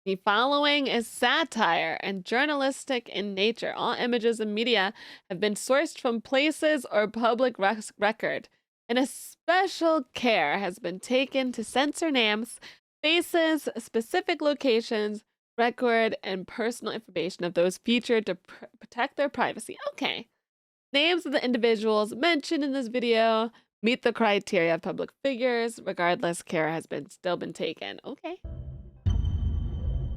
The following is satire and journalistic in nature. All images and media have been sourced from places or public record, and a special care has been taken to censor names, faces, specific locations, record, and personal information of those featured to protect their privacy. Okay. Names of the individuals mentioned in this video meet the criteria of public figures. Regardless, care has still been taken. Okay.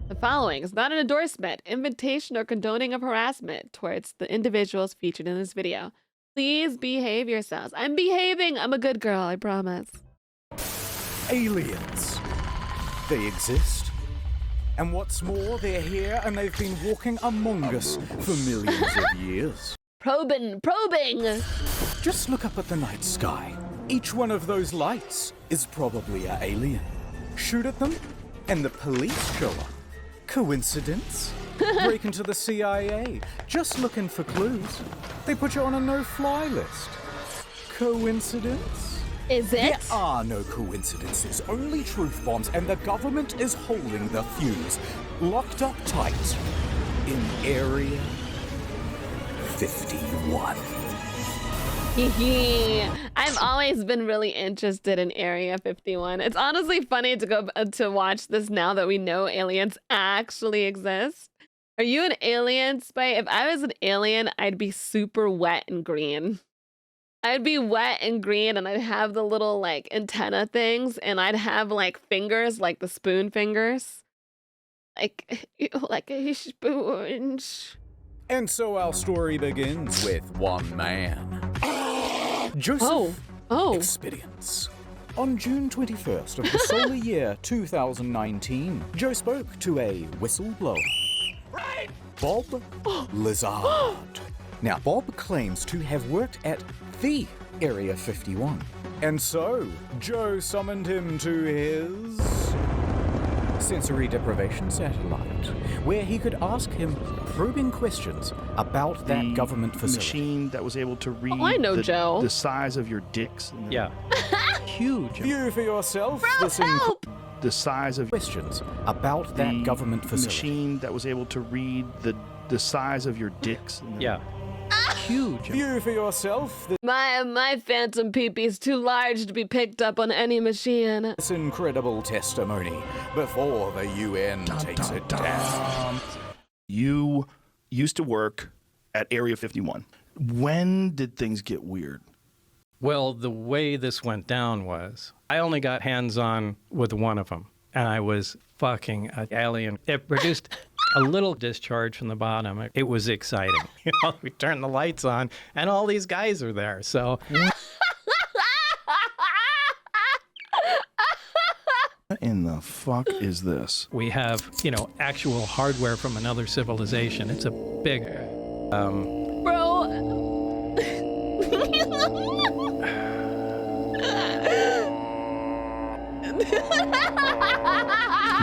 The following is not an endorsement, invitation, or condoning of harassment towards the individuals featured in this video. Please behave yourselves. I'm behaving. I'm a good girl, I promise. Aliens. They exist. And what's more, they're here and they've been walking among us for millions of years. Probing. Just look up at the night sky. Each one of those lights is probably an alien. Shoot at them, and the police show up. Coincidence? Break into the CIA, just looking for clues. They put you on a no-fly list. Coincidence? Is it? There are no coincidences, only truth bombs, and the government is holding the fuse. Locked up tight in Area 51. I've always been really interested in Area 51. It's honestly funny to go to watch this now that we know aliens actually exist. Are you an alien, Spite? If I was an alien, I'd be super wet and green. I'd be wet and green, and I'd have the little like antenna things, and I'd have like fingers, like the spoon fingers, like a spoon. And so our story begins with one man. Joseph Experience. On June 21st of the solar year 2019, Joe spoke to a whistleblower. Right. Bob Lazard. Now, Bob claims to have worked at the Area 51. And so, Joe summoned him to his sensory deprivation satellite, where he could ask him probing questions about that government facility. Machine that was able to read the size of your dicks. Yeah. Huge. View for yourself. The size of questions about that government facility. Machine that was able to read the size of your dicks. Yeah. Huge. View for yourself. My phantom peepee's too large to be picked up on any machine. This incredible testimony before the UN takes it down. You used to work at Area 51. When did things get weird? Well, the way this went down was I only got hands-on with one of them, and I was fucking an alien. It produced a little discharge from the bottom. It was exciting. You know, we turned the lights on, and all these guys are there. So. What in the fuck is this? We have, actual hardware from another civilization. It's a big, Bro.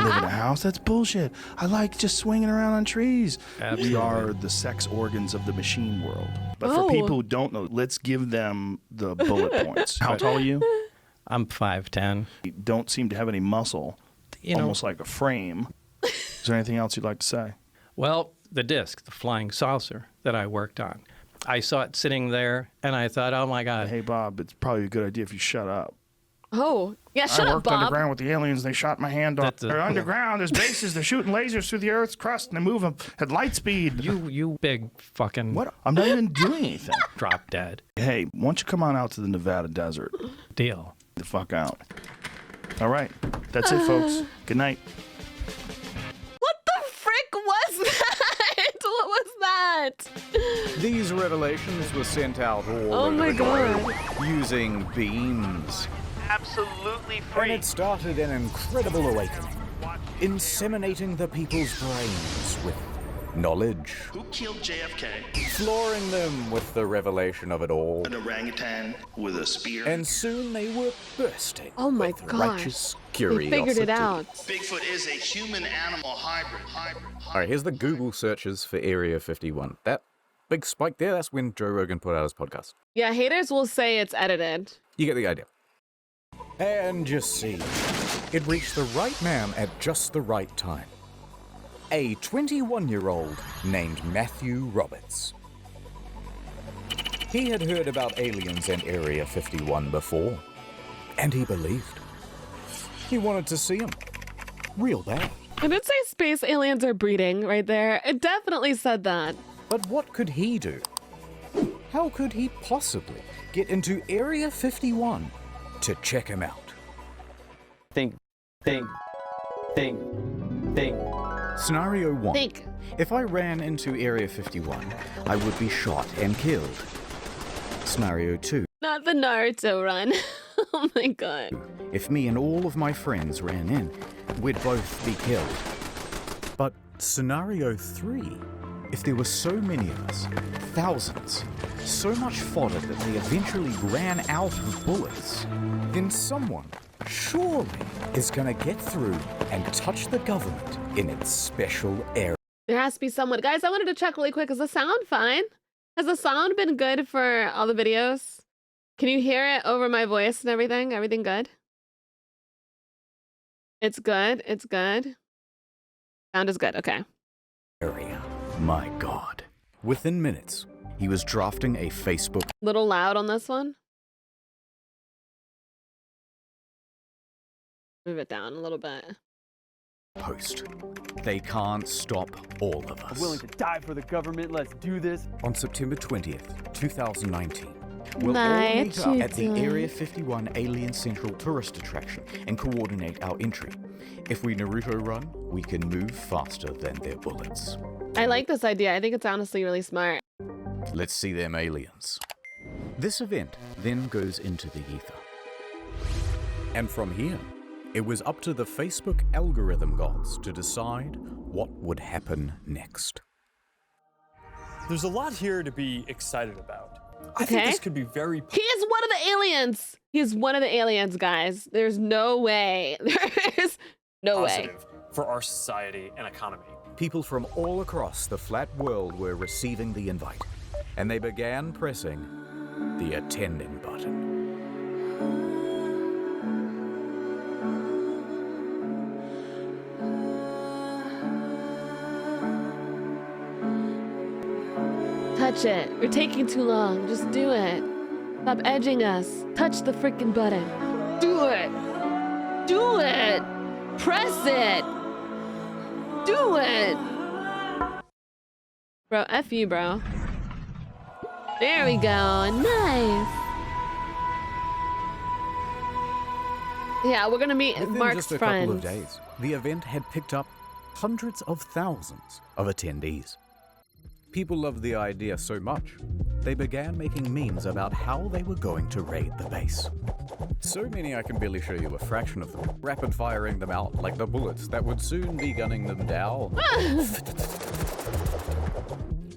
Live in a house? That's bullshit. I like just swinging around on trees. Absolutely. We are the sex organs of the machine world. But for people who don't know, let's give them the bullet points. How tall are you? I'm 5'10". You don't seem to have any muscle. Almost like a frame. Is there anything else you'd like to say? Well, the disc, the flying saucer that I worked on. I saw it sitting there, and I thought, oh, my God. Hey, Bob, it's probably a good idea if you shut up. Oh, yeah, shut up, Bob. I worked underground with the aliens. They shot my hand off. They're underground. There's bases. They're shooting lasers through the Earth's crust, and they move them at light speed. You big fucking... What? I'm not even doing anything. Drop dead. Hey, why don't you come on out to the Nevada desert? Deal. The fuck out. All right. That's it, folks. Good night. What the frick was that? What was that? These revelations were sent out all over the globe using beams. Absolutely free. And it started an incredible awakening, inseminating the people's brains with knowledge. Who killed JFK? Flooring them with the revelation of it all. An orangutan with a spear. And soon they were bursting with righteous curiosity. They figured it out. Bigfoot is a human-animal hybrid. All right, here's the Google searches for Area 51. That big spike there, that's when Joe Rogan put out his podcast. Yeah, haters will say it's edited. You get the idea. And just see, it reached the right man at just the right time. a 21-year-old named Matthew Roberts. He had heard about aliens and Area 51 before, and he believed. He wanted to see them. Real bad. I did say space aliens are breeding right there. It definitely said that. But what could he do? How could he possibly get into Area 51 to check him out? Think. Scenario 1. Think. If I ran into Area 51, I would be shot and killed. Scenario 2. Not the Naruto run. Oh my god. If me and all of my friends ran in, we'd both be killed. But scenario 3. If there were so many of us, thousands, so much fodder that they eventually ran out of bullets, then someone, surely, is gonna get through and touch the government in its special area. There has to be someone. Guys, I wanted to check really quick. Is the sound fine? Has the sound been good for all the videos? Can you hear it over my voice and everything? Everything good? It's good. It's good. Sound is good. Okay. Area. My God. Within minutes, he was drafting a Facebook Little loud on this one. Move it down a little bit. post. They can't stop all of us. I'm willing to die for the government. Let's do this. On September 20th, 2019, we'll all Night meet up at the shooting. Area 51 Alien Central tourist attraction and coordinate our entry. If we Naruto run, we can move faster than their bullets. I like this idea. I think it's honestly really smart. Let's see them aliens. This event then goes into the ether. And from here, it was up to the Facebook algorithm gods to decide what would happen next. There's a lot here to be excited about. I Okay. think this could be very He is one of the aliens. He is one of the aliens, guys. There's no way. There's no way. positive for our society and economy. People from all across the flat world were receiving the invite, and they began pressing the attending button. Touch it. You're taking too long. Just do it. Stop edging us. Touch the freaking button. Do it. Do it. Press it. Do it. Bro, F you, bro. There we go. Nice. Yeah, we're gonna meet Within Mark's just a friends. couple of days, the event had picked up hundreds of thousands of attendees. People loved the idea so much, they began making memes about how they were going to raid the base. So many I can barely show you a fraction of them, rapid firing them out like the bullets that would soon be gunning them down.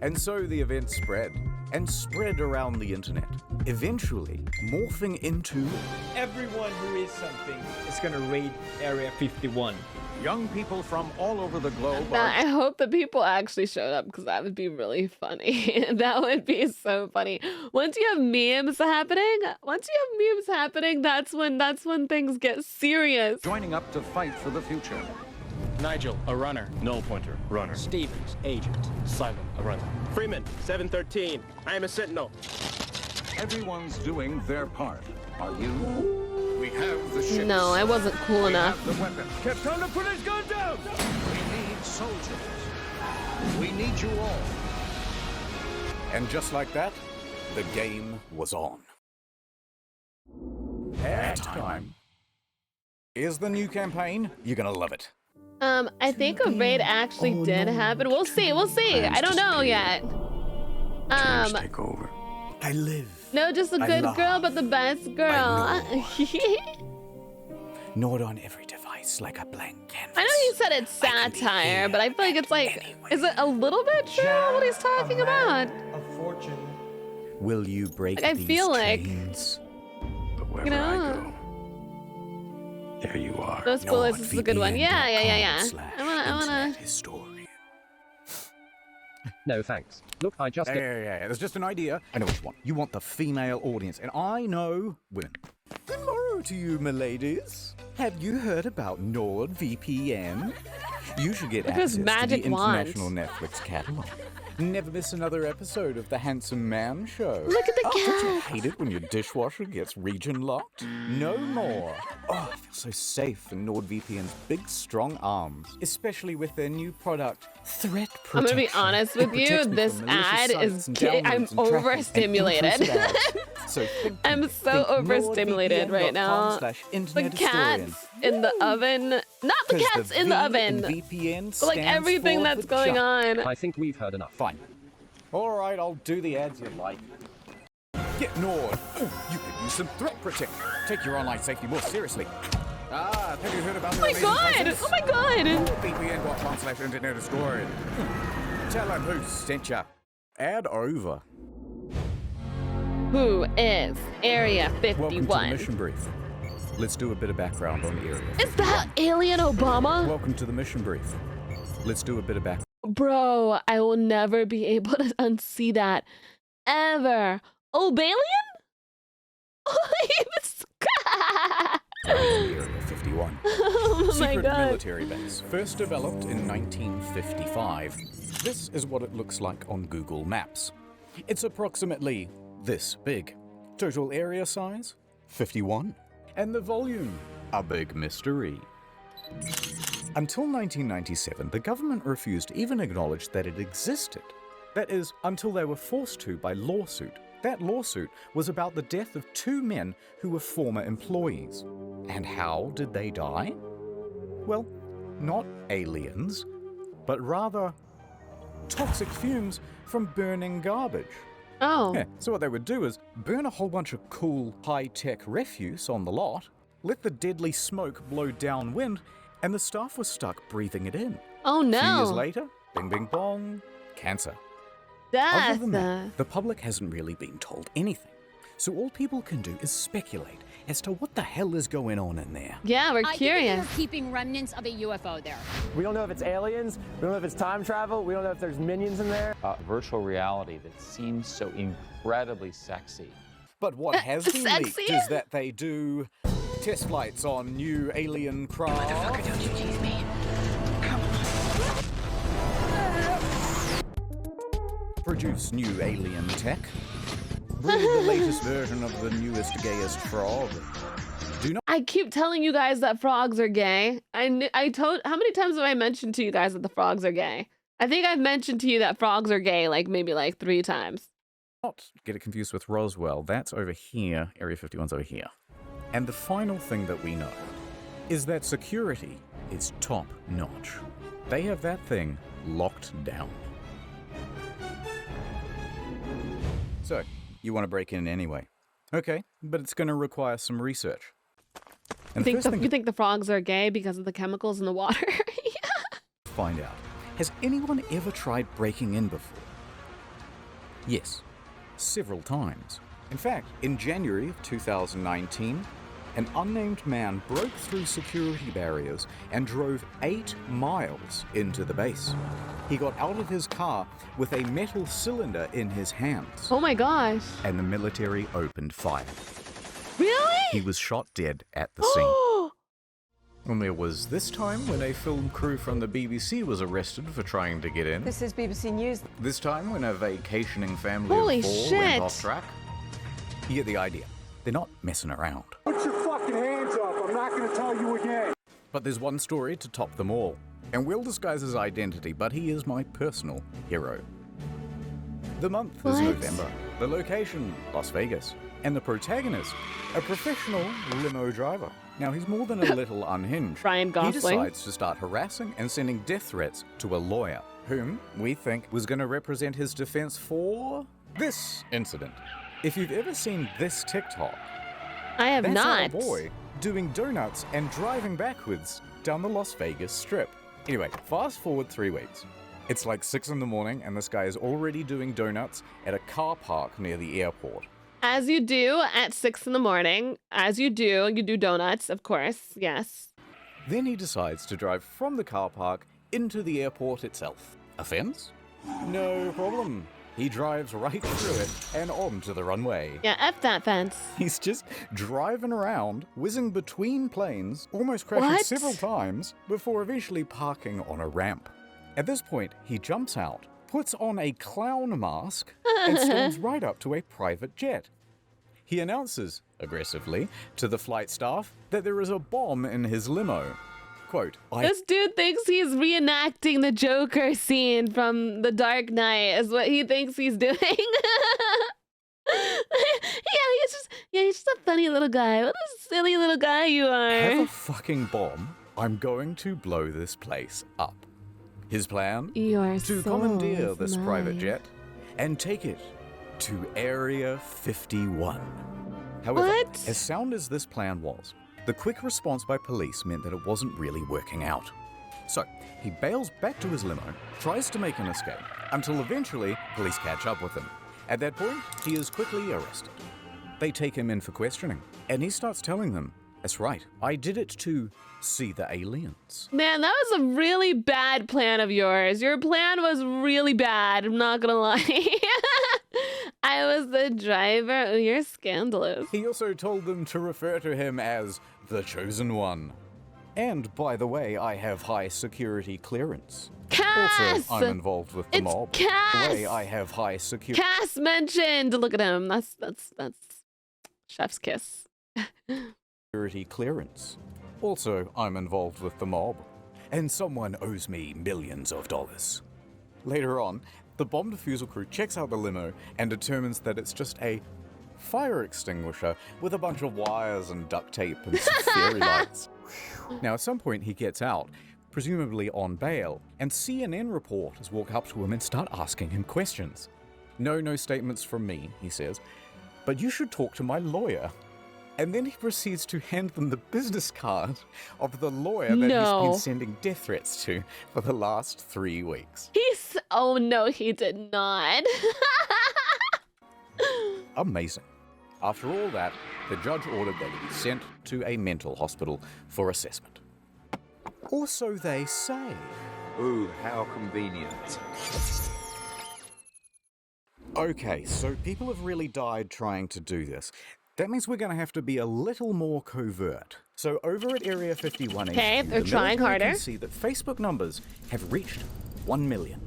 And so the event spread, and spread around the internet, eventually morphing into Everyone who is something is gonna raid Area 51. Young people from all over the globe Now, are I hope that people actually showed up because that would be really funny. That would be so funny. Once you have memes happening, that's when things get serious. joining up to fight for the future. Nigel, a runner. Null pointer, runner. Stevens, agent. Silent, a runner. Freeman, 713. I am a sentinel. Everyone's doing their part. Are you? We have the ships. No, I wasn't cool We enough. have the weapons. Time to put his gun down! We need soldiers. We need you all. And just like that, the game was on. Ad time. Here's the new campaign. You're gonna love it. I think a raid actually did happen. We'll see. I don't know yet. Take over. I live. No, just a I good love. girl, but the best girl. Not on every device like a blank canvas. I know he said it's satire, but I feel like it's like, is it a little bit true what he's talking about? A fortune. Will you break Like, I these feel like- chains? But wherever You I know? go, there you are. Those bullets is a good one. Yeah. I wanna. His story. No, thanks. Look, I just... Yeah. It's just an idea. I know what you want. You want the female audience, and I know women. Good morning. Hello to you, miladies. Have you heard about NordVPN? You should get access to the international Netflix catalog. Never miss another episode of The Handsome Man Show. Look at the cat. Don't you hate it when your dishwasher gets region locked? No more. Oh, I feel so safe in NordVPN's big, strong arms, especially with their new product, Threat Protection. I'm gonna be honest with you, this ad is I'm overstimulated. So I'm so overstimulated right now. The cats in the oven. Not the cats in the oven. VPN but like everything that's going on. I think we've heard enough. Fine. All right, I'll do the ads you like. Get Nord. Ooh, you could use some threat protection. Take your online safety more seriously. Have you heard about Oh my god! Oh my god! VPN.com/internet destroyed. Tell them who sent ya. Ad over. Who is Area 51? Welcome to the mission brief. Let's do a bit of background on Area 51. Is that Alien Obama? Welcome to the mission brief. Let's do a bit of background. Bro, I will never be able to unsee that. Ever. Obalian? Area 51. Oh my Secret god. military base, first developed in 1955. This is what it looks like on Google Maps. It's approximately this big. Total area size, 51. And the volume, a big mystery. Until 1997, the government refused to even acknowledge that it existed. That is, until they were forced to by lawsuit. That lawsuit was about the death of 2 men who were former employees. And how did they die? Well, not aliens, but rather toxic fumes from burning garbage. Oh. Yeah, so what they would do is burn a whole bunch of cool, high-tech refuse on the lot, let the deadly smoke blow downwind, and the staff was stuck breathing it in. Oh no. 2 years later, bing bing bong, cancer. Death. Other than that, the public hasn't really been told anything. So all people can do is speculate as to what the hell is going on in there. Yeah, we're curious. They're keeping remnants of a UFO there. We don't know if it's aliens, we don't know if it's time travel, we don't know if there's minions in there. Virtual reality that seems so incredibly sexy. But what has been leaked is that they do test flights on new alien craft. Motherfucker, don't you tease me. Come on. Produce new alien tech. Breed the latest version of the newest, gayest frog. Do not. I keep telling you guys that frogs are gay. How many times have I mentioned to you guys that the frogs are gay? I think I've mentioned to you that frogs are gay maybe 3 times. Not get it confused with Roswell. That's over here. Area 51's over here. And the final thing that we know is that security is top notch. They have that thing locked down. So, you want to break in anyway. Okay, but it's going to require some research. And You think the frogs are gay because of the chemicals in the water? Yeah. Find out. Has anyone ever tried breaking in before? Yes, several times. In fact, in January of 2019, an unnamed man broke through security barriers and drove 8 miles into the base. He got out of his car with a metal cylinder in his hands. Oh my gosh. And the military opened fire. Really? He was shot dead at the scene. And there was this time when a film crew from the BBC was arrested for trying to get in. This is BBC News. This time when a vacationing family Holy of 4 shit. went off track. You get the idea. They're not messing around. Put your fucking hands up. I'm not going to tell you again. But there's one story to top them all. And Will disguise his identity, but he is my personal hero. The month is November. The location, Las Vegas. And the protagonist, a professional limo driver. Now, he's more than a little unhinged. Ryan Gosling. He decides to start harassing and sending death threats to a lawyer, whom we think was going to represent his defense for this incident. If you've ever seen this TikTok, I have that's not. our boy doing donuts and driving backwards down the Las Vegas Strip. Anyway, fast forward 3 weeks. It's like 6 in the morning and this guy is already doing donuts at a car park near the airport. As you do at 6 in the morning. As you do donuts, of course, yes. Then he decides to drive from the car park into the airport itself. Offense? No problem. he drives right through it and onto the runway. Yeah, F that fence. He's just driving around, whizzing between planes, almost crashing several times, before eventually parking on a ramp. At this point, he jumps out, puts on a clown mask, and storms right up to a private jet. He announces, aggressively, to the flight staff that there is a bomb in his limo. Quote, This dude thinks he's reenacting the Joker scene from The Dark Knight is what he thinks he's doing. he's just a funny little guy. What a silly little guy you are. Have a fucking bomb. I'm going to blow this place up. His plan? To commandeer this private jet and take it to Area 51. However, as sound as this plan was, the quick response by police meant that it wasn't really working out. So, he bails back to his limo, tries to make an escape, until eventually police catch up with him. At that point, he is quickly arrested. They take him in for questioning, and he starts telling them, "That's right, I did it to see the aliens." Man, that was a really bad plan of yours. Your plan was really bad, I'm not gonna lie. I was the driver. Oh, you're scandalous. He also told them to refer to him as the Chosen One. And by the way, I have high security clearance. Cass! Also, I'm involved with the mob. Cass! By the way, I have high security. Cass mentioned. Look at him. That's chef's kiss. Security clearance. Also, I'm involved with the mob. And someone owes me millions of dollars. Later on, the bomb defusal crew checks out the limo and determines that it's just a fire extinguisher with a bunch of wires and duct tape and some fairy lights. Now, at some point, he gets out, presumably on bail, and CNN reporters walk up to him and start asking him questions. No statements from me, he says, but you should talk to my lawyer. And then he proceeds to hand them the business card of the lawyer that he's been sending death threats to for the last 3 weeks. Oh no, he did not. Amazing. After all that, the judge ordered that he be sent to a mental hospital for assessment. Or so they say. Ooh, how convenient. Okay, so people have really died trying to do this. That means we're going to have to be a little more covert. So over at Area 51, okay, they're trying harder. You can see that Facebook numbers have reached 1 million.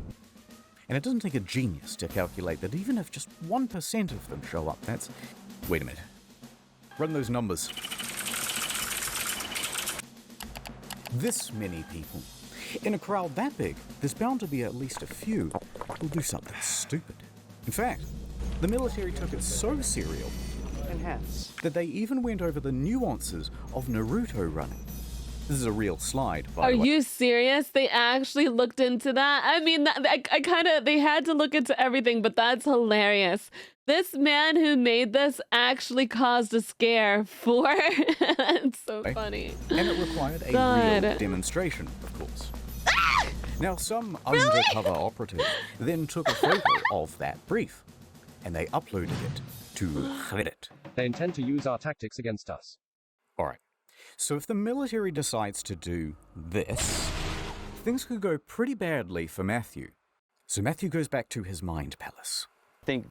And it doesn't take a genius to calculate that even if just 1% of them show up, that's... Wait a minute. Run those numbers. This many people. In a crowd that big, there's bound to be at least a few who'll do something stupid. In fact, the military took it so serial that they even went over the nuances of Naruto running. This is a real slide, by the way. Are you serious? They actually looked into that? I mean, they had to look into everything, but that's hilarious. This man who made this actually caused a scare for... It's so funny. And it required a real demonstration, of course. Now, some undercover operative then took a photo of that brief, and they uploaded it to Reddit. They intend to use our tactics against us. All right. So if the military decides to do this, things could go pretty badly for Matthew. So Matthew goes back to his mind palace. Think.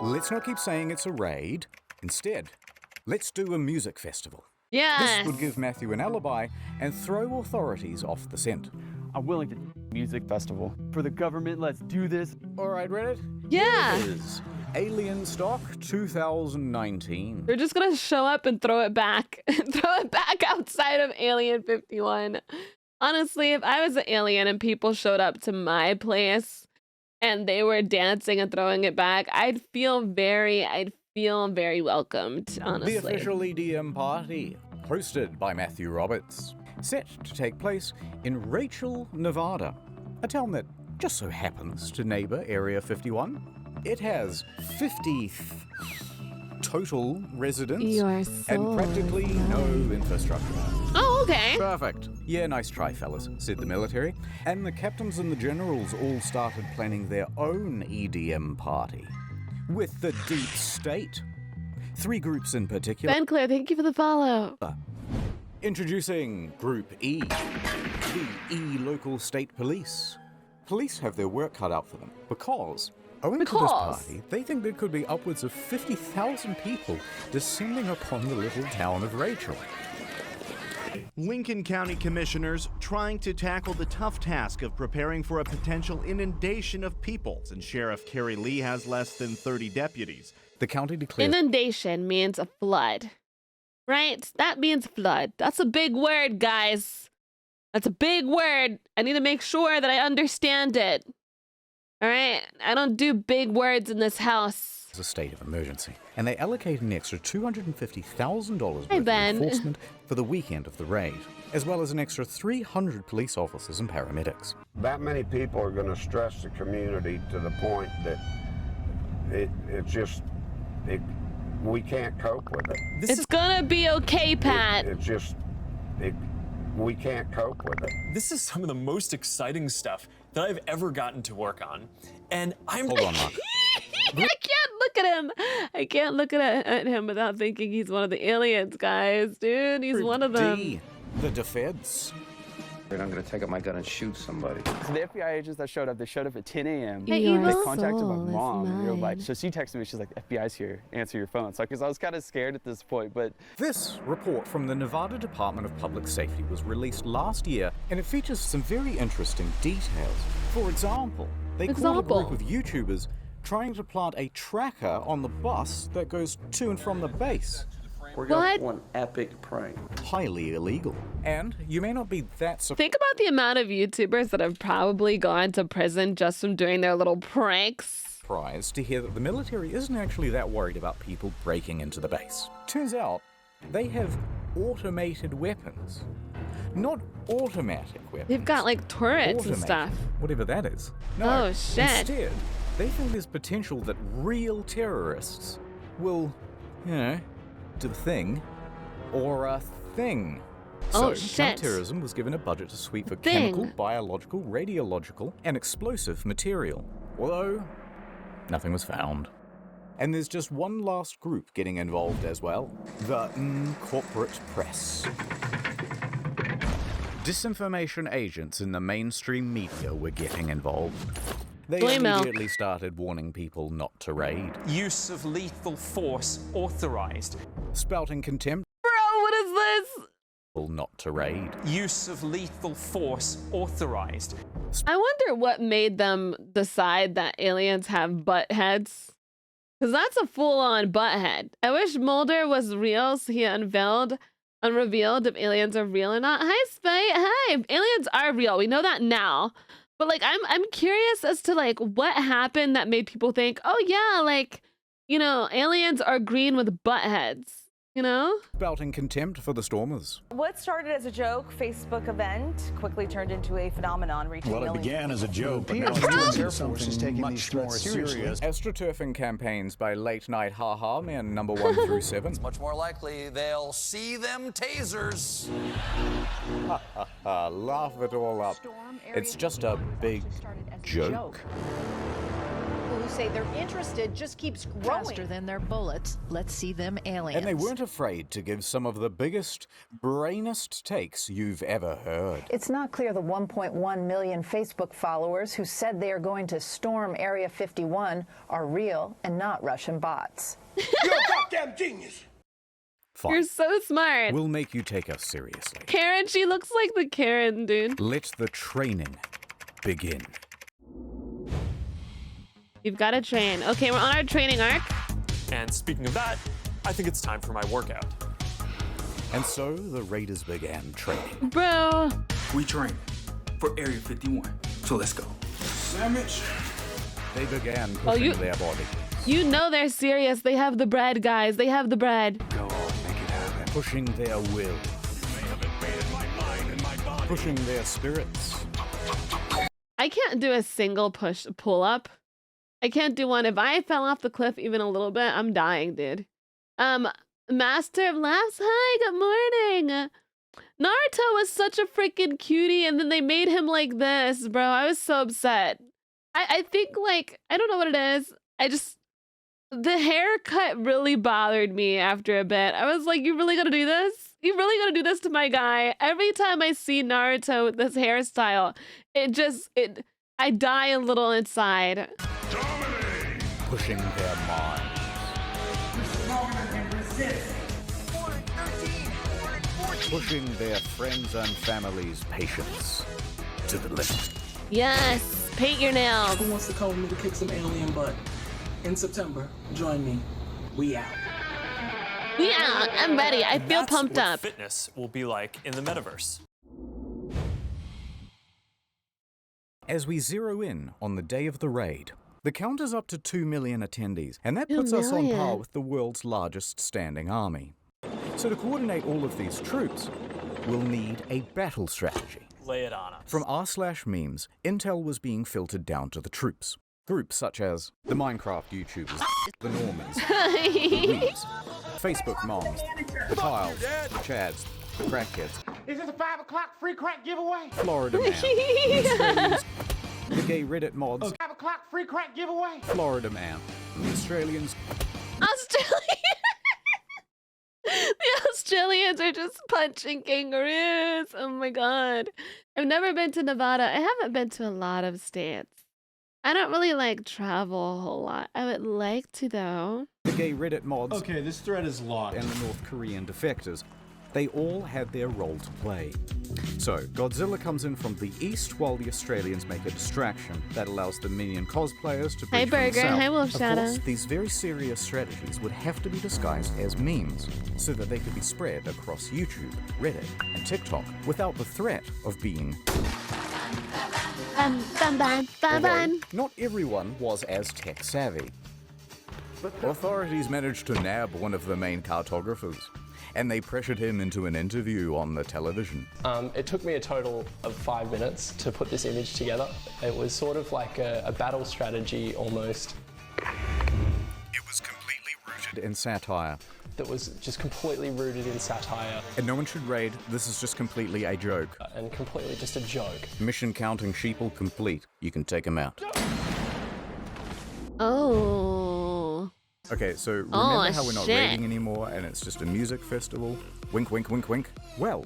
Let's not keep saying it's a raid. Instead, let's do a music festival. Yes. This would give Matthew an alibi and throw authorities off the scent. I'm willing to music festival. For the government, let's do this. All right, Reddit. Yeah. Here it is. Alienstock 2019. They're just gonna show up and throw it back. Throw it back outside of Alien 51. Honestly, if I was an alien and people showed up to my place and they were dancing and throwing it back, I'd feel very welcomed, honestly. The official EDM party, hosted by Matthew Roberts, set to take place in Rachel, Nevada, a town that just so happens to neighbor Area 51. It has 50 total residents and practically no infrastructure. Oh, okay. Perfect. Yeah, nice try, fellas, said the military. And the captains and the generals all started planning their own EDM party. With the deep state. 3 groups in particular. Ben Claire, thank you for the follow. Introducing Group E, the E local state police. Police have their work cut out for them because, owing to this party, they think there could be upwards of 50,000 people descending upon the little town of Rachel. Lincoln County commissioners trying to tackle the tough task of preparing for a potential inundation of people, and Sheriff Carrie Lee has less than 30 deputies. The county declares inundation means a flood, right? That means flood. That's a big word, guys. That's a big word. I need to make sure that I understand it. All right? I don't do big words in this house. a state of emergency, and they allocate an extra $250,000 worth of Ben. enforcement for the weekend of the raid, as well as an extra 300 police officers and paramedics. That many people are going to stress the community to the point that we can't cope with it. It's gonna be okay, Pat. We can't cope with it. This is some of the most exciting stuff that I've ever gotten to work on. And I'm... Hold on, Mark. I can't look at him. I can't look at him without thinking he's one of the aliens, guys. Dude, he's one of them. D, the defense. I'm gonna take out my gun and shoot somebody. So the FBI agents that showed up, they showed up at 10 a.m. Hey, They evil contacted my soul mom. is And they were like, mine. so she texted me, she's like, the FBI's here, answer your phone. So, because I was kind of scared at this point, but... This report from the Nevada Department of Public Safety was released last year, and it features some very interesting details. For example, they caught a group of YouTubers trying to plant a tracker on the bus that goes to and from the base. We're going for an epic prank. Highly illegal. And you may not be that Think about the amount of YouTubers that have probably gone to prison just from doing their little pranks. surprised to hear that the military isn't actually that worried about people breaking into the base. Turns out, they have automated weapons. Not automatic weapons. They've got like turrets and Automated, stuff. whatever that is. No, Oh, shit. Instead, they think there's potential that real terrorists will, you know, do the thing or a thing. Oh, So, shit. counterterrorism was given a budget to sweep for Thing. chemical, biological, radiological, and explosive material. Although, nothing was found. And there's just one last group getting involved as well. The corporate press. Disinformation agents in the mainstream media were getting involved. They Blame milk. immediately started warning people not to raid, Use of lethal force authorized. spouting contempt Bro, what is this? for not to raid. Use of lethal force authorized. I wonder what made them decide that aliens have butt heads. Because that's a full-on butt head. I wish Mulder was real so he unrevealed if aliens are real or not. Hi, Spy. Hi. Aliens are real. We know that now. But like, I'm curious as to like what happened that made people think, oh yeah, like, you know, aliens are green with butt heads. You know? Spouting contempt for the Stormers. What started as a joke Facebook event quickly turned into a phenomenon reaching Well, it millions. began as a joke, but now Appears it's the turning Air into Force is something taking much these threats more seriously. serious. Astroturfing campaigns by late night haha men number 1 through 7. It's much more likely they'll see them tasers. Laugh it all up. It's just a big joke. People who say they're interested just keeps growing. Faster than their bullets. Let's see them aliens. And they weren't afraid to give some of the biggest, brainest takes you've ever heard. It's not clear the 1.1 million Facebook followers who said they are going to storm Area 51 are real and not Russian bots. You're a goddamn genius! Fine. You're so smart. We'll make you take us seriously. Karen, she looks like the Karen, dude. Let the training begin. You've got to train. Okay, we're on our training arc. And speaking of that, I think it's time for my workout. And so the Raiders began training. Bro. We train for Area 51, so let's go. Sandwich. They began Oh, pushing you- their body, You know they're serious. They have the bread, guys. They have the bread. go on, make it happen. Pushing their will, pushing their spirits. I can't do a single pull-up. I can't do one. If I fell off the cliff even a little bit, I'm dying, dude. Master of Laughs, hi, good morning. Naruto was such a freaking cutie, and then they made him like this, bro. I was so upset. I think, like, I don't know what it is. The haircut really bothered me after a bit. I was like, you really gonna do this? You really gonna do this to my guy? Every time I see Naruto with this hairstyle, it I die a little inside. Pushing their minds. Pushing their friends and family's patience to the limit. Yes, paint your nails. Who wants to come with me to kick some alien butt? In September, join me. We out. We out. I'm ready. I feel pumped up. Fitness will be like in the metaverse. As we zero in on the day of the raid, the count is up to 2 million attendees, and that puts us on par with the world's largest standing army. So to coordinate all of these troops, we'll need a battle strategy. Lay it on us. From r/memes, intel was being filtered down to the troops. Groups such as the Minecraft YouTubers, the Normans, the Weebs, Facebook moms, the Kyles, the Chads, the crackheads. Is this a 5 o'clock free crack giveaway? Florida man. The gay Reddit mods. 5 o'clock free crack giveaway? Florida man. The Australians. The Australians are just punching kangaroos. Oh my god. I've never been to Nevada. I haven't been to a lot of states. I don't really like travel a whole lot. I would like to though. The gay Reddit mods. Okay, this thread is locked. And the North Korean defectors. They all had their role to play. So, Godzilla comes in from the east while the Australians make a distraction that allows the Minion cosplayers to Hey breach from the Burger, south. hi Wolf Of Shadow. course, these very serious strategies would have to be disguised as memes so that they could be spread across YouTube, Reddit, and TikTok without the threat of being... Although, not everyone was as tech savvy. Authorities managed to nab one of the main cartographers, and they pressured him into an interview on the television. It took me a total of 5 minutes to put this image together. It was sort of like a battle strategy almost. It was completely rooted in satire. That was just completely rooted in satire. And no one should raid, this is just completely a joke. And completely just a joke. Mission counting sheeple complete. You can take them out. Oh. Okay, so remember how we're not raiding anymore and it's just a music festival? Wink, wink, wink, wink. Well,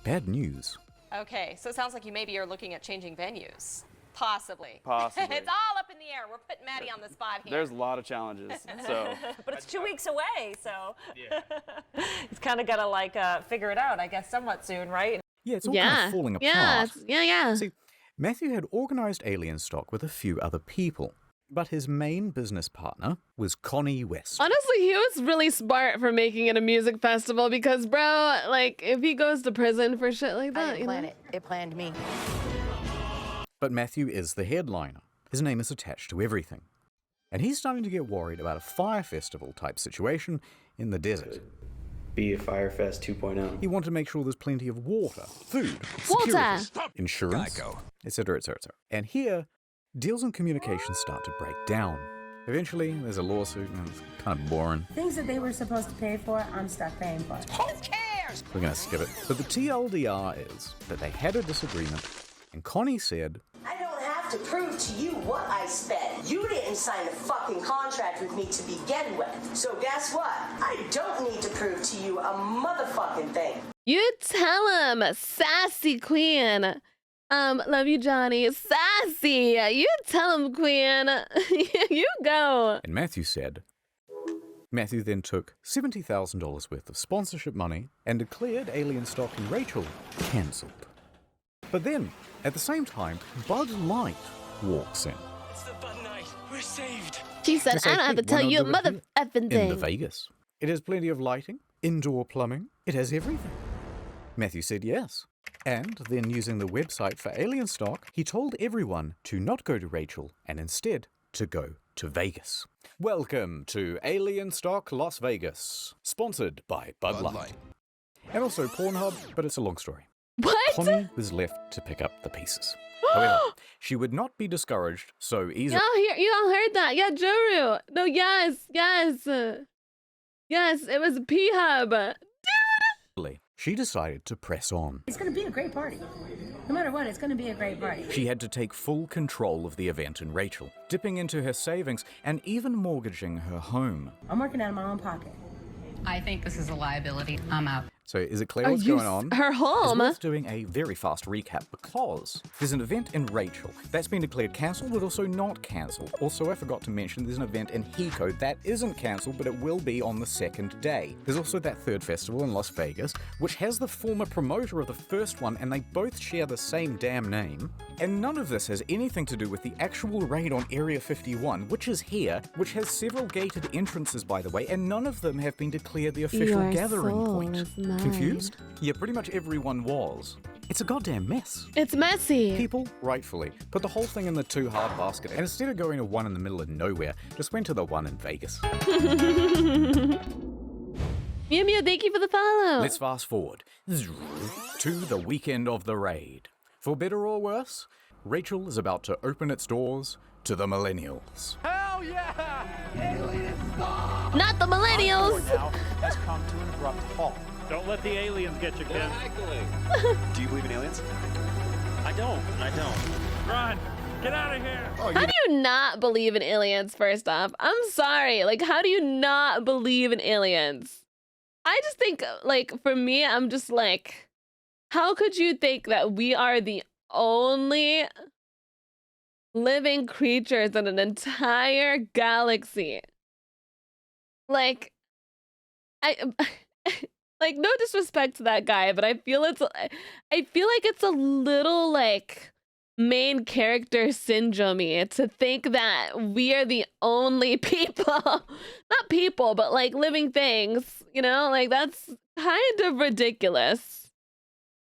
bad news. Okay, so it sounds like you maybe are looking at changing venues. Possibly. Possibly. It's all up in the air. We're putting Maddie on the spot here. There's a lot of challenges, so. But it's 2 weeks away, so. Yeah. He's kind of got to like figure it out, I guess, somewhat soon, right? Yeah, it's all kind of falling apart. Yeah. See, Matthew had organized Alienstock with a few other people, but his main business partner was Connie West. Honestly, he was really smart for making it a music festival because, bro, like, if he goes to prison for shit like that, I didn't plan it. It planned me. But Matthew is the headliner. His name is attached to everything. And he's starting to get worried about a fire festival type situation in the desert. Be a Firefest 2.0. He wanted to make sure there's plenty of water, food, Water, security, insurance, etc., etc. And here, deals and communications start to break down. Eventually, there's a lawsuit and it's kind of boring. Things that they were supposed to pay for, I'm stuck paying for. Who cares? We're going to skip it. But the TLDR is that they had a disagreement and Connie said, I don't have to prove to you what I spent. You didn't sign a fucking contract with me to begin with. So guess what? I don't need to prove to you a motherfucking thing. You tell him, sassy queen. Love you, Johnny. Sassy. You tell him, queen. You go. And Matthew said, Matthew then took $70,000 worth of sponsorship money and declared Alienstock and Rachel cancelled. But then, at the same time, Bud Light walks in. It's the Bud Night. We're saved. She said, I don't have to tell you a mother effing thing. In the Vegas. It has plenty of lighting, indoor plumbing. It has everything. Matthew said yes. And then using the website for Alienstock, he told everyone to not go to Rachel and instead to go to Vegas. Welcome to Alienstock Las Vegas, sponsored by Bud Light. And also Pornhub, but it's a long story. What? Connie was left to pick up the pieces. However, she would not be discouraged so easily. You all heard that. Yeah, Joru. No, yes. Yes, it was a P-Hub. Dude. She decided to press on. It's going to be a great party. No matter what, it's going to be a great party. She had to take full control of the event in Rachel, dipping into her savings and even mortgaging her home. I'm working out of my own pocket. I think this is a liability. I'm out. So is it clear what's going on? Her home? It's worth doing a very fast recap because there's an event in Rachel that's been declared cancelled but also not cancelled. Also, I forgot to mention there's an event in Hiko that isn't cancelled but it will be on the second day. There's also that third festival in Las Vegas, which has the former promoter of the first one and they both share the same damn name. And none of this has anything to do with the actual raid on Area 51, which is here, which has several gated entrances by the way, and none of them have been declared the official gathering point. Confused? Yeah, pretty much everyone was. It's a goddamn mess. It's messy. People, rightfully, put the whole thing in the too hard basket, and instead of going to one in the middle of nowhere, just went to the one in Vegas. Mew Mew, thank you for the follow. Let's fast forward to the weekend of the raid. For better or worse, Rachel is about to open its doors to the Millennials. Hell yeah! Alienstock! Not the Millennials! Our now has come to an abrupt halt. Don't let the aliens get you, kid. Do you believe in aliens? I don't. Run! Get out of here! How do you not believe in aliens, first off? I'm sorry. Like, how do you not believe in aliens? I just think, like, for me, I'm just like, how could you think that we are the only living creatures in an entire galaxy? Like, like, no disrespect to that guy, but I feel like it's a little like main character syndrome-y to think that we are the only people, not people, but like living things, you know, like that's kind of ridiculous.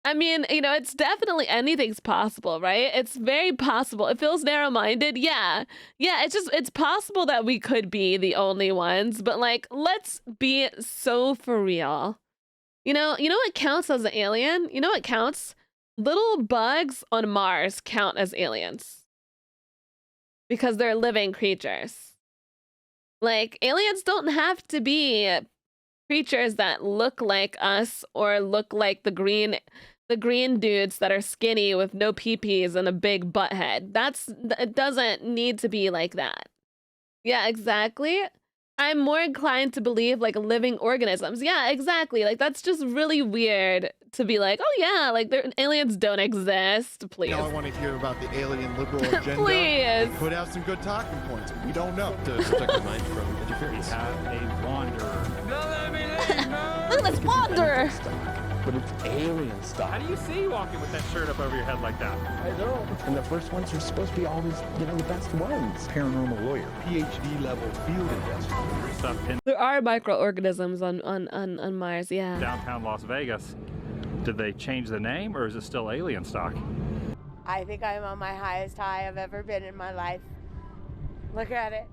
I mean, you know, it's definitely anything's possible, right? It's very possible. It feels narrow-minded. Yeah, it's possible that we could be the only ones, but like, let's be so for real. You know what counts as an alien? You know what counts? Little bugs on Mars count as aliens because they're living creatures. Like, aliens don't have to be creatures that look like us or look like the green dudes that are skinny with no peepees and a big butt head. It doesn't need to be like that. Yeah, exactly. I'm more inclined to believe like living organisms. Yeah, exactly. Like that's just really weird to be like, oh yeah, like aliens don't exist. Please. Now I want to hear about the alien liberal agenda. Please. Could have some good talking points. We don't know. To protect the mind from interference. We have a wanderer. Look at this wanderer. But it's Alienstock. How do you see walking with that shirt up over your head like that? I know. And the first ones are supposed to be always, the best ones. Paranormal lawyer, PhD level field investigator. There are microorganisms on Mars, yeah. Downtown Las Vegas. Did they change the name or is it still Alienstock? I think I'm on my highest high I've ever been in my life. Look at it.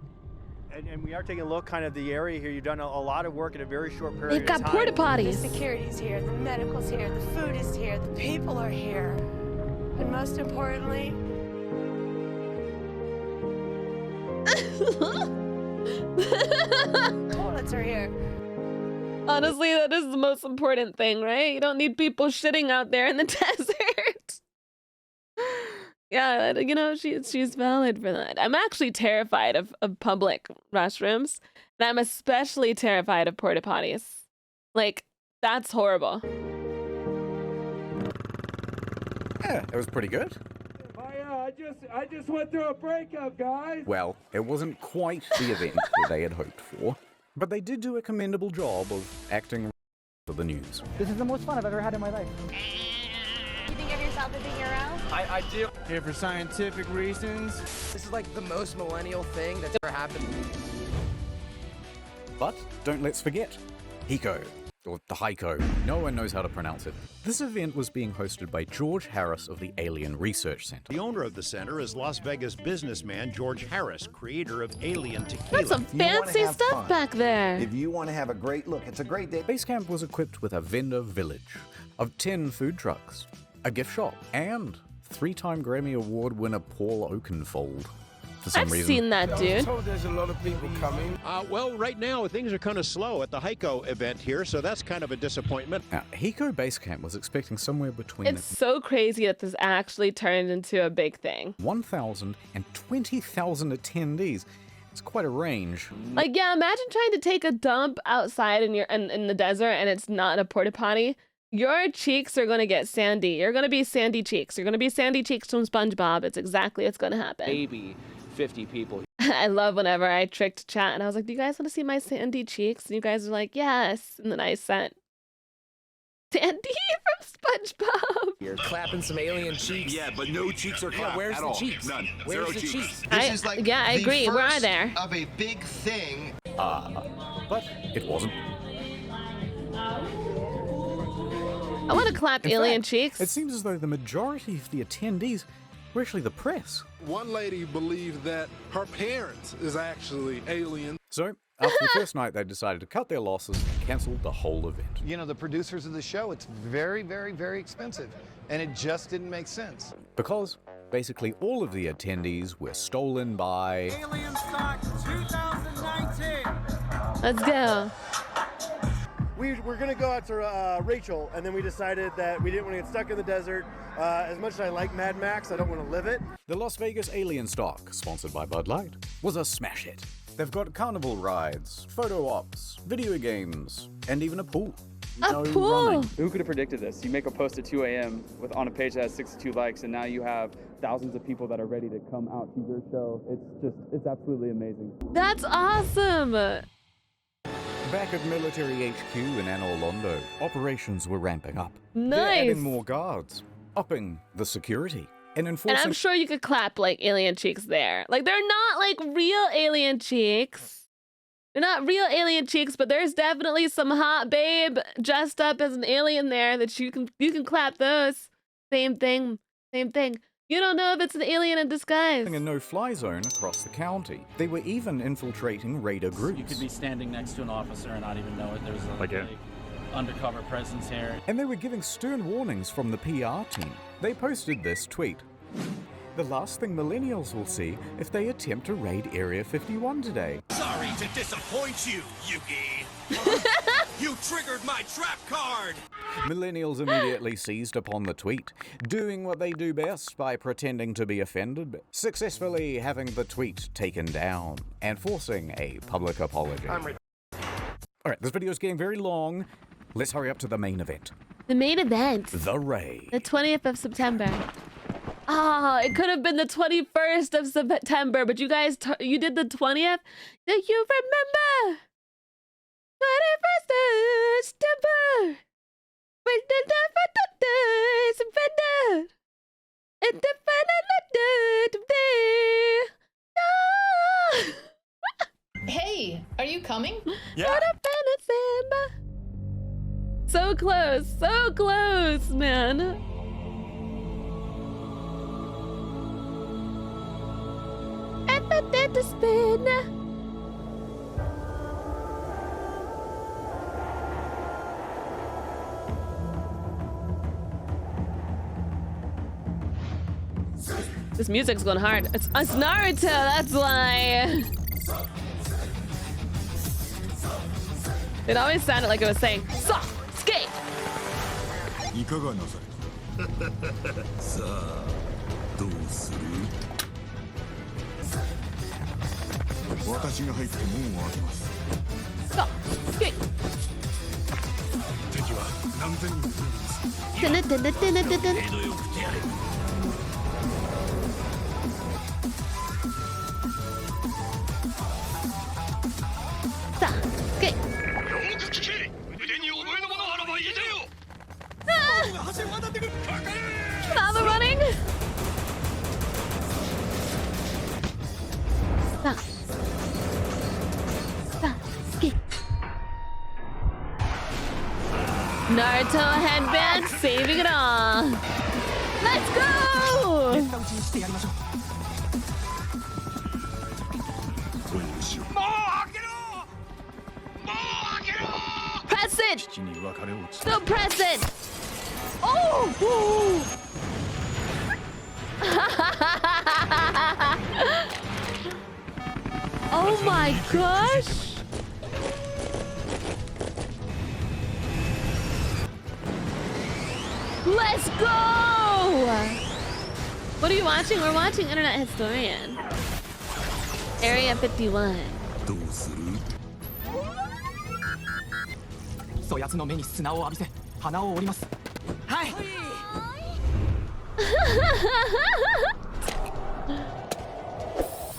And we are taking a look kind of the area here. You've done a lot of work in a very short period of time. They've got porta potties. The security's here, the medical's here, the food is here, the people are here. And most importantly, toilets are here. Honestly, that is the most important thing, right? You don't need people shitting out there in the desert. Yeah, you know, she's valid for that. I'm actually terrified of public restrooms, and I'm especially terrified of porta potties. Like, that's horrible. Yeah, it was pretty good. I just went through a breakup, guys. Well, it wasn't quite the event that they had hoped for, but they did do a commendable job of acting for the news. This is the most fun I've ever had in my life. You think of yourself as a hero? I do. Here for scientific reasons. This is like the most millennial thing that's ever happened. But don't let's forget, Hiko, or the Hiko. No one knows how to pronounce it. This event was being hosted by George Harris of the Alien Research Center. The owner of the center is Las Vegas businessman George Harris, creator of Alien Tequila. That's some fancy stuff back there. If you want to have a great look, it's a great day. Base camp was equipped with a vendor village of 10 food trucks, a gift shop, and 3-time Grammy Award winner Paul Oakenfold. For some reason. I've seen that dude. I was told there's a lot of people coming. Well, right now things are kind of slow at the Hiko event here, so that's kind of a disappointment. Now, Hiko Base Camp was expecting somewhere between... It's so crazy that this actually turned into a big thing. 1,000 and 20,000 attendees. It's quite a range. Like, yeah, imagine trying to take a dump outside in the desert and it's not a porta potty. Your cheeks are gonna get sandy. You're gonna be sandy cheeks. You're gonna be sandy cheeks from SpongeBob. It's exactly what's gonna happen. Maybe 50 people. I love whenever I tricked chat and I was like, do you guys want to see my sandy cheeks? And you guys are like, yes. And then I sent Sandy from SpongeBob. You're clapping some alien cheeks. Yeah, but no cheeks are clapped. Yeah, where's at the all. cheeks? None. Where's Zero the cheeks? This is like yeah, I the agree. Where are first there? Of a big thing. But it wasn't. I want to clap alien fact, cheeks. It seems as though the majority of the attendees were actually the press. One lady believed that her parents is actually alien. So, after the first night, they decided to cut their losses and cancel the whole event. You know, the producers of the show, it's very, very, very expensive. And it just didn't make sense. Because basically all of the attendees were stolen by Alienstock 2019. Let's go. We were going to go out to Rachel, and then we decided that we didn't want to get stuck in the desert. As much as I like Mad Max, I don't want to live it. The Las Vegas Alienstock, sponsored by Bud Light, was a smash hit. They've got carnival rides, photo ops, video games, and even a pool. A pool? Running. Who could have predicted this? You make a post at 2 a.m. on a page that has 62 likes, and now you have thousands of people that are ready to come out to your show. It's absolutely amazing. That's awesome. Back at Military HQ in Anne Orlando, operations were ramping up. Nice. They're adding more guards, upping the security, and enforcing. And I'm sure you could clap like alien cheeks there. Like they're not like real alien cheeks. They're not real alien cheeks, but there's definitely some hot babe dressed up as an alien there that you can clap those. Same thing. Same thing. You don't know if it's an alien in disguise. A no-fly zone across the county. They were even infiltrating raider groups. You could be standing next to an officer and not even know it. There's a undercover presence here. And they were giving stern warnings from the PR team. They posted this tweet. The last thing millennials will see if they attempt to raid Area 51 today. Sorry to disappoint you, Yugi. You triggered my trap card. Millennials immediately seized upon the tweet, doing what they do best by pretending to be offended, successfully having the tweet taken down, and forcing a public apology. Alright, this video is getting very long. Let's hurry up to the main event. The main event. The raid. The 20th of September. Ah, it could have been the 21st of September, but you guys, you did the 20th? Do you remember? 21st of September. Hey, are you coming? Yeah. So close, man. To spin. This music's going hard. It's Naruto, that's why. It always sounded like it was saying, "Stop, skate." いかがなされさあどうする私が入って門を開けます Stop, skate. 敵は何千人もいます Dun, dun, dun, dun, dun, dun, dun. 程度よく手荒れ Stop, skate. よく聞け腕に覚えのものあらば言えてよ Lava running. Stop. Stop. Skip. Naruto headband saving it all. Let's go. Press it. Still press it. Oh! Ooh. Oh my gosh! Let's go! What are you watching? We're watching Internet Historian. Area 51. どうする？そやつの目に砂を浴びせ鼻を折ります。はい。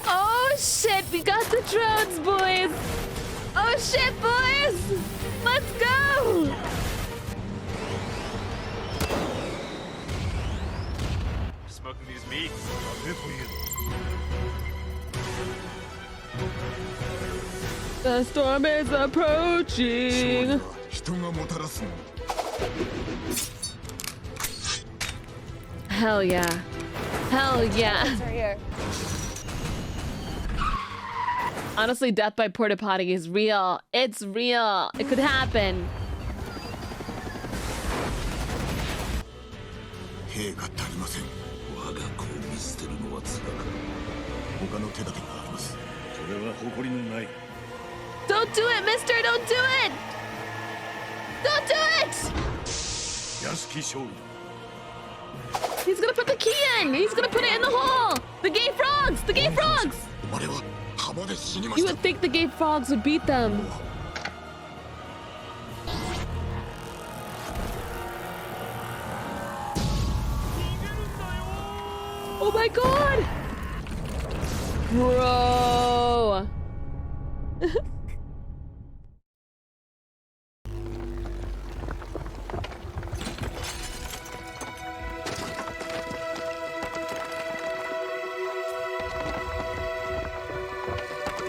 Oh shit, we got the drones, boys! Oh shit, boys! Let's go! Smoking these meats. The storm is approaching. 人がもたらすの。 Hell yeah. Hell yeah. Honestly, death by porta potty is real. It's real. It could happen. 兵が足りません。我が子を見捨てるのは辛く、他の手立てがあります。それは誇りのない。 Don't do it, mister! Don't do it! Don't do it! 屋敷勝利。 He's gonna put the key in! He's gonna put it in the hole! The gay frogs! The gay frogs! You would think the gay frogs would beat them. Oh my god! Bro!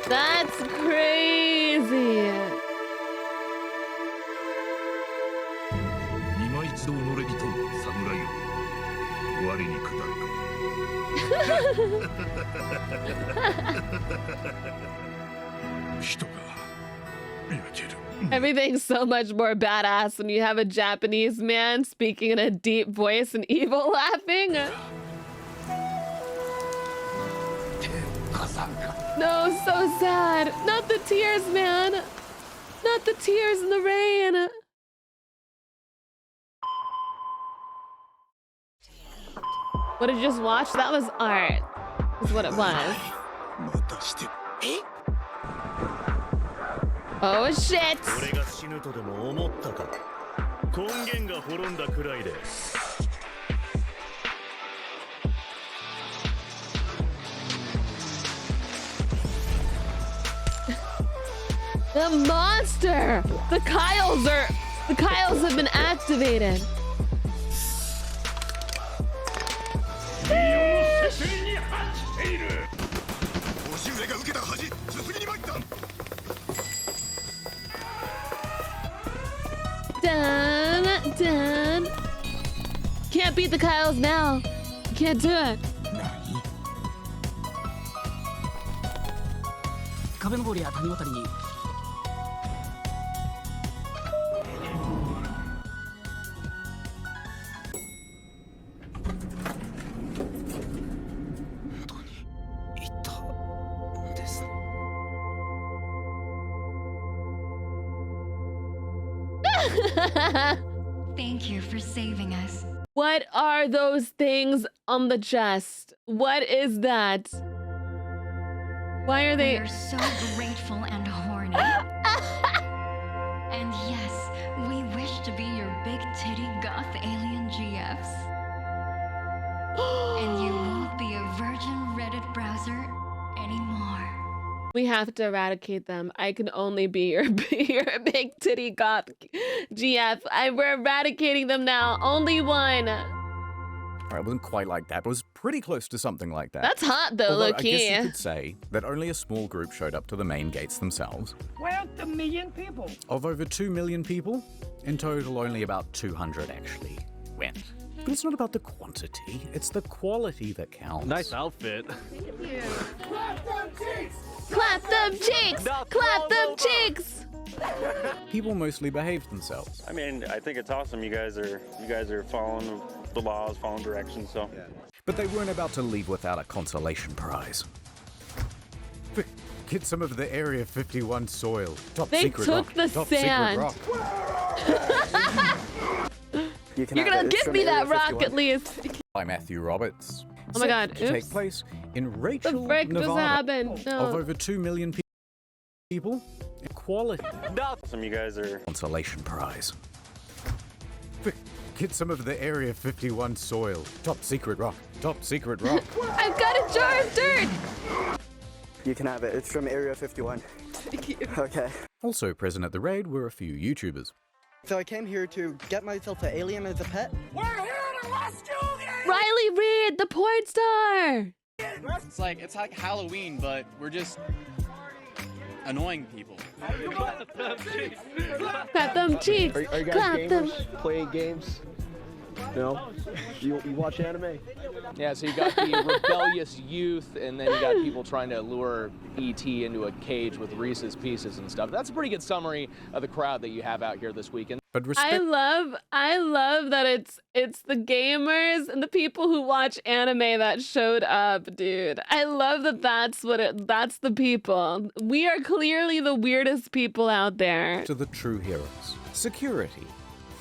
That's crazy. 今一度己に問う侍よ。我に下るか。人が焼ける。 Everything's so much more badass when you have a Japanese man speaking in a deep voice and evil laughing. No, so sad. Not the tears, man. Not the tears in the rain. What did you just watch? That was art. Is what it was. Oh shit. The monster! The Kyles have been activated. Done. Can't beat the Kyles now. You can't do it. Thank you for saving us. What are those things on the chest? What is that? Why are they? We are so grateful and horny. And yes, we wish to be your big titty goth alien GFs. And you won't be a virgin Reddit browser anymore. We have to eradicate them. I can only be your big titty goth GF. We're eradicating them now. Only one. It wasn't quite like that, but it was pretty close to something like that. That's hot though, Although low-key. I guess you could say that only a small group showed up to the main gates themselves. Why aren't the million people? Of over 2 million people, in total only about 200 actually went. But it's not about the quantity, it's the quality that counts. Nice outfit. Thank you. Clap them cheeks! Clap them cheeks! Clap them cheeks! People mostly behaved themselves. I mean, I think it's awesome. You guys are following the laws, following directions. So. Yeah. But they weren't about to leave without a consolation prize. Get some of the Area 51 soil. Top They secret took rock. the Top sand. Secret rock. You're gonna give me that rock at least. By Matthew Roberts. Oh my god, To oops. take place In Rachel, The frick just Nevada, happened? No. of over 2 million people, equality. Some of you guys are Consolation prize. Get some of the Area 51 soil. Top secret rock. Top secret rock. I've got a jar of dirt! You can have it. It's from Area 51. Thank you. Okay. Also present at the raid were a few YouTubers. So I came here to get myself an alien as a pet. We're here to rescue you! Riley Reid, the porn star! It's like Halloween, but we're just annoying people. Clap them cheeks. Are you guys Clap gamers? them. Playing games? No? You watch anime? Yeah, so you got the rebellious youth, and then you got people trying to lure E.T. into a cage with Reese's Pieces and stuff. That's a pretty good summary of the crowd that you have out here this weekend. But I love that it's the gamers and the people who watch anime that showed up, dude. I love that that's the people. We are clearly the weirdest people out there. To the true heroes. Security.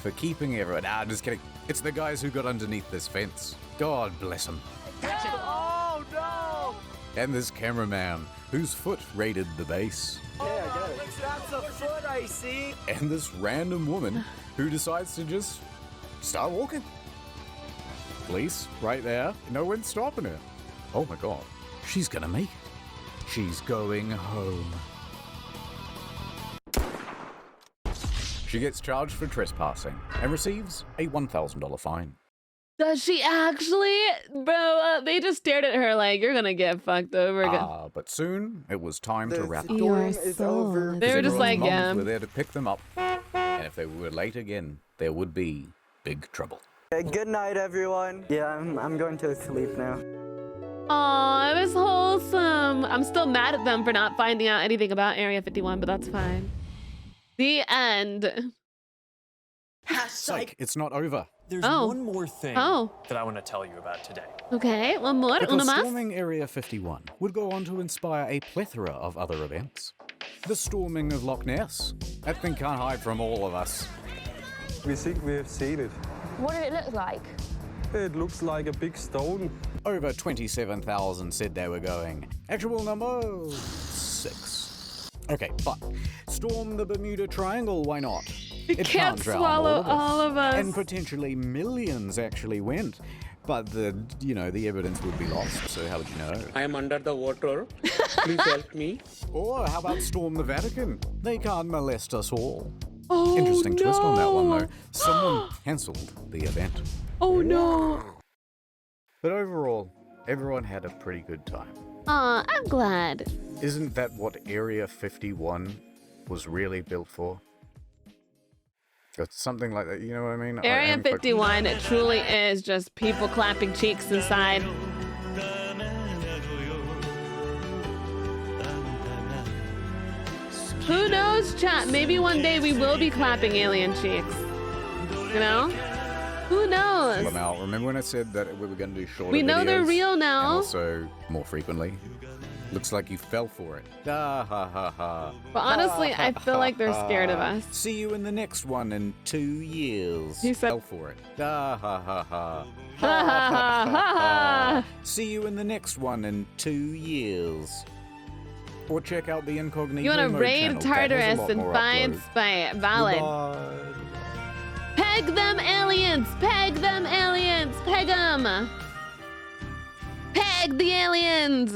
For keeping everyone. Just kidding. It's the guys who got underneath this fence. God bless them. Oh no! And this cameraman whose foot raided the base. Yeah, I get it. That's a foot I see. And this random woman who decides to just start walking. Police right there. No one's stopping her. Oh my god. She's gonna make it. She's going home. She gets charged for trespassing and receives a $1,000 fine. Does she actually? Bro, they just stared at her like, you're gonna get fucked over. But soon it was time to wrap up. Your soul. They were just like, yeah. Were there to pick them up. And if they were late again, there would be big trouble. Good night, everyone. Yeah, I'm going to sleep now. Aw, it was wholesome. I'm still mad at them for not finding out anything about Area 51, but that's fine. The end. Psych, it's not over. There's one more thing that I want to tell you about today. Okay, one more. Because Una más. storming Area 51 would go on to inspire a plethora of other events. The storming of Loch Ness. That thing can't hide from all of us. We think we have seen it. What did it look like? It looks like a big stone. Over 27,000 said they were going. Actual number 6. Okay, but storm the Bermuda Triangle, why not? It can't swallow all of us. And potentially millions actually went. But the evidence would be lost, so how would you know? I am under the water. Please help me. Or how about storm the Vatican? They can't molest us all. Oh, Interesting twist on that one, no. though. Someone cancelled the event. Oh no. But overall, everyone had a pretty good time. Aw, I'm glad. Isn't that what Area 51 was really built for? It's something like that, you know what I mean? Area 51, it truly is just people clapping cheeks inside. Who knows, chat? Maybe one day we will be clapping alien cheeks. You know? Who knows? Well, now, remember when I said that we were going to do shorter We know videos? they're real now. And also, more frequently. Looks like you fell for it. Ah, ha, ha, ha. But honestly, I feel like they're scared of us. See you in the next one in 2 years. You said- fell for it. Ah, ha, ha, ha. Ha, ha, ha, ha. See you in the next one in 2 years. Or check out the incognito You want to mode raid channel. That has a Tartarus lot and more find uploads. Spite. Valid. Goodbye. Peg them aliens! Peg them aliens! Peg them! Peg the aliens!